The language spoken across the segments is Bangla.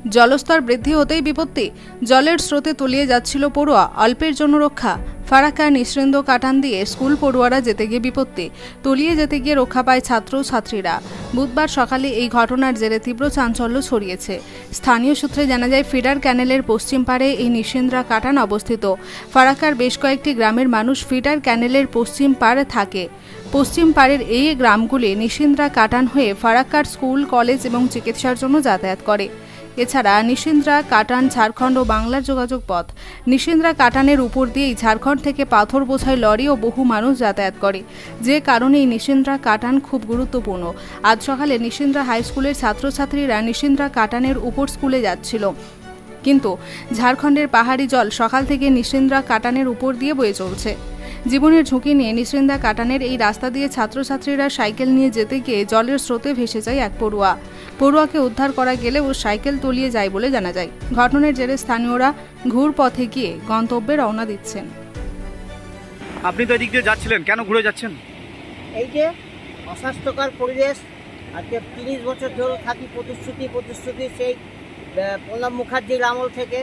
জলস্তর বৃদ্ধি হতেই বিপত্তি, জলের স্রোতে তলিয়ে যাচ্ছিল পড়ুয়া, অল্পের জন্য রক্ষা। ফারাক্কার নিঃসৃন্দ কাটান দিয়ে স্কুল পড়ুয়ারা যেতে গিয়ে বিপত্তি, তলিয়ে যেতে গিয়ে রক্ষা পায় ছাত্র ছাত্রীরা। বুধবার সকালে এই ঘটনার জেরে তীব্র চাঞ্চল্য ছড়িয়েছে। স্থানীয় সূত্রে জানা যায়, ফিডার ক্যানেলের পশ্চিম পাড়ে এই নিঃসৃন্দ্রা কাটান অবস্থিত। ফারাক্কার বেশ কয়েকটি গ্রামের মানুষ ফিডার ক্যানেলের পশ্চিম পাড়ে থাকে। পশ্চিম পাড়ের এই গ্রামগুলি নিঃসৃন্দ্রা কাটান হয়ে ফারাক্কার স্কুল, কলেজ এবং চিকিৎসার জন্য যাতায়াত করে। এছাড়া নিঃসৃন্দ্রা কাটান ঝাড়খণ্ড ও বাংলার যোগাযোগ পথ। নিঃসৃন্দ্রা কাটানের উপর দিয়েই ঝাড়খণ্ড থেকে পাথর বোঝাই লরি ও বহু মানুষ যাতায়াত করে, যে কারণে এই নিঃসৃন্দ্রা কাটান খুব গুরুত্বপূর্ণ। আজ সকালে নিঃসৃন্দ্রা হাই স্কুলের ছাত্রছাত্রীরা নিঃসৃন্দ্রা কাটানের উপর স্কুলে যাচ্ছিল, কিন্তু ঝাড়খণ্ডের পাহাড়ি জল সকাল থেকে নিঃসৃন্দ্রা কাটানের উপর দিয়ে বয়ে চলছে। জীবনের ঝুঁকি নিয়ে নিঃসৃন্দ্রা কাটানের এই রাস্তা দিয়ে ছাত্রছাত্রীরা সাইকেল নিয়ে যেতে গিয়ে জলের স্রোতে ভেসে যায় এক পড়ুয়াকে উদ্ধার করা গেলেও সাইকেল তলিয়ে যায় বলে জানা যায়। ঘটনার জেরে স্থানীয়রা ঘুর পথে গিয়ে গন্তব্যে রওনা দিচ্ছেন। আপনি তো এদিক দিয়ে যাচ্ছিলেন, কেন ঘুরে যাচ্ছেন? এই যে অস্বাস্থ্যকর পরিবেশ, আজকে 30 বছর ধরে থাকি প্রতিশ্রুতি সেই প্রণব মুখার্জির আমল থেকে।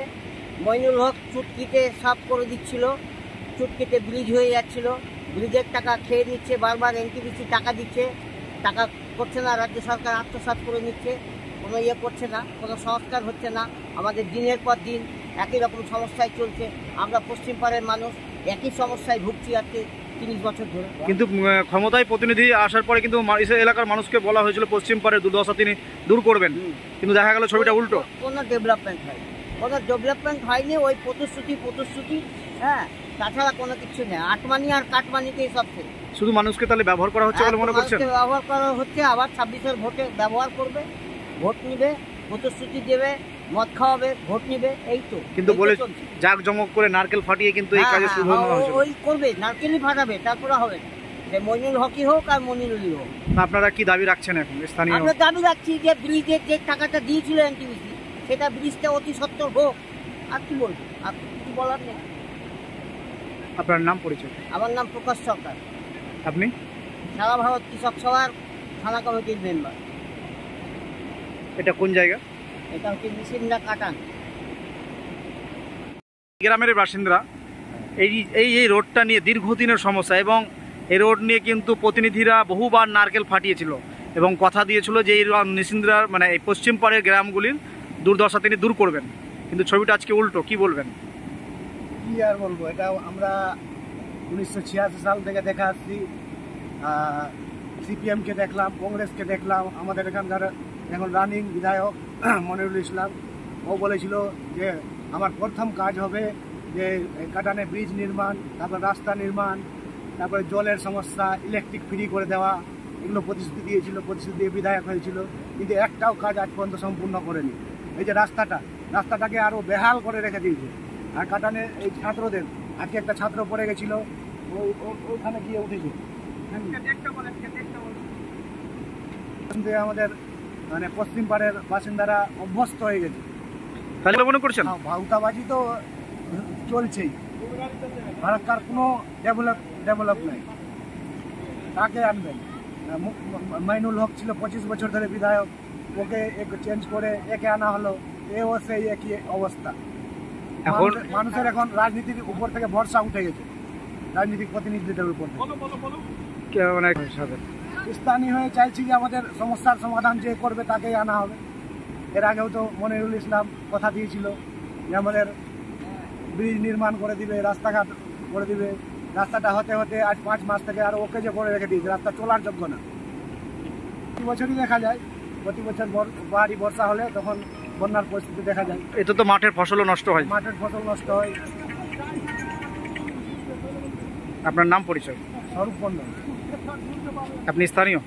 মইনুল হক চুটকিতে সাফ করে দিচ্ছিল, চুটকিতে ব্রিজ হয়ে যাচ্ছিল, ব্রিজের টাকা খেয়ে নিচ্ছে, বারবার এনটিপিসি টাকা দিচ্ছে, টাকা করছে না। রাজ্য সরকার আত্মসাৎ করে নিচ্ছে, কোনো করছে না, কোনো সংস্কার হচ্ছে না। আমাদের দিনের পর দিন একই রকম সমস্যায় চলছে। আমরা পশ্চিম পাড়ের মানুষ একই সমস্যায় ভুগছি আজকে 30 বছর ধরে। কিন্তু ক্ষমতায় প্রতিনিধি আসার পরে কিন্তু এলাকার মানুষকে বলা হয়েছিল পশ্চিম পাড়ের দুর্দশা তিনি দূর করবেন, কিন্তু দেখা গেল ছবিটা উল্টো। কোনো ডেভেলপমেন্ট হয়নি, ওই প্রতিশ্রুতি, হ্যাঁ, তাছাড়া কোনো কিছু নেই। আটমানি আর কাটমানিতেই সব শেষ। শুধু মানুষকে তাহলে ব্যবহার করা হচ্ছে বলে মনে করছেন? ব্যবহার করা হচ্ছে, আবার 26-এর ভোটে ব্যবহার করবে, ভোট নিবে, প্রতিশ্রুতি দেবে, মদ খাওয়াবে, ভোট নিবে, এই তো। কিন্তু বলে জাঁকজমক করে নারকেল ফাটিয়ে কিন্তু এই কাজে শুরু হয়েছে। ওই করবে, নারকেলই ফাটাবে, তারপরে হবে না। যে মইনুল হকই হোক আর মনিরুলই হোক। আপনারা কি দাবি রাখছেন এখন স্থানীয়? আমরা দাবি রাখছি যে ব্রিজের যে টাকাটা দিয়েছিল এনটিপিসি, সেটা ব্রিজটা অতি সত্বর হোক। আর কি বলবো, আর কিছু বলার নেই। আপনার নাম পরিচয়? আমার নাম প্রকাশ সরকার। আপনি? সারা ভারত কৃষক সভার থানা কমিটির মেম্বার। এটা কোন জায়গা? এটা হচ্ছে নিঃসৃন্দ্রা কাটান গ্রামের বাসিন্দারা এই রোডটা নিয়ে দীর্ঘদিনের সমস্যা, এবং এই রোড নিয়ে কিন্তু প্রতিনিধিরা বহুবার নারকেল ফাটিয়েছিল এবং কথা দিয়েছিল যে এই নিঃসৃন্দ্রার মানে এই পশ্চিম পাড়ের গ্রামগুলির দুর্দশা তিনি দূর করবেন, কিন্তু ছবিটা আজকে উল্টো। কি বলবেন? কি আর বলবো, এটা আমরা 1986 সাল থেকে দেখা আসছি। সিপিএমকে দেখলাম, কংগ্রেসকে দেখলাম, আমাদের এখানকার এখন রানিং বিধায়ক মনিরুল ইসলাম, ও বলেছিল যে আমার প্রথম কাজ হবে যে কাটানে ব্রিজ নির্মাণ, তারপর রাস্তা নির্মাণ, তারপরে জলের সমস্যা, ইলেকট্রিক ফ্রি করে দেওয়া, এগুলো প্রতিশ্রুতি দিয়েছিল, প্রতিশ্রুতি দিয়ে বিধায়ক হয়েছিল, কিন্তু একটাও কাজ আজ পর্যন্ত সম্পূর্ণ করেনি। এই যে রাস্তাটাকে আরও বেহাল করে রেখে দিয়েছে। আর কাটানে এই ছাত্রদের, আজকে একটা ছাত্র পড়ে গেছিল, ওখানে গিয়ে উঠেছে। আমাদের মানে পশ্চিম পাড়ের বাসিন্দারা অভ্যস্ত হয়ে গেছে। তাহলে মনে করছেন ভাউতাবাজি তো চলছেই, ফারাক্কার কোনো ডেভেলপ নেই। কাকে আনবেন? মইনুল হক ছিল 25 বছর ধরে বিধায়ক, ওকে চেঞ্জ করে একে আনা হলো, এও সেই একই অবস্থা। এখন মানুষের এখন রাজনীতির উপর থেকে ভরসা উঠে গেছে, রাজনৈতিক প্রতিনিধিদের উপর। স্থানীয় হয়ে চাইছি যে আমাদের সমস্যার সমাধান যে করবে তাকেই আনা হবে। এর আগেও তো মনিরুল ইসলাম কথা দিয়েছিল যে আমাদের ব্রিজ নির্মাণ করে দিবে, রাস্তাঘাট করে দিবে। রাস্তাটা হতে হতে আজ 5 মাস থেকে আর ওকে যে করে রেখে দিয়েছে, রাস্তা চলার যোগ্য না। প্রতি বছরই দেখা যায়, প্রতি বছর ভারী বর্ষা হলে তখন বন্যার পরিস্থিতি দেখা যায়। এতে তো মাঠের ফসলও নষ্ট হয়। আপনার নাম পরিচয়? স্বরূপ মণ্ডল। আপনি স্থানীয়?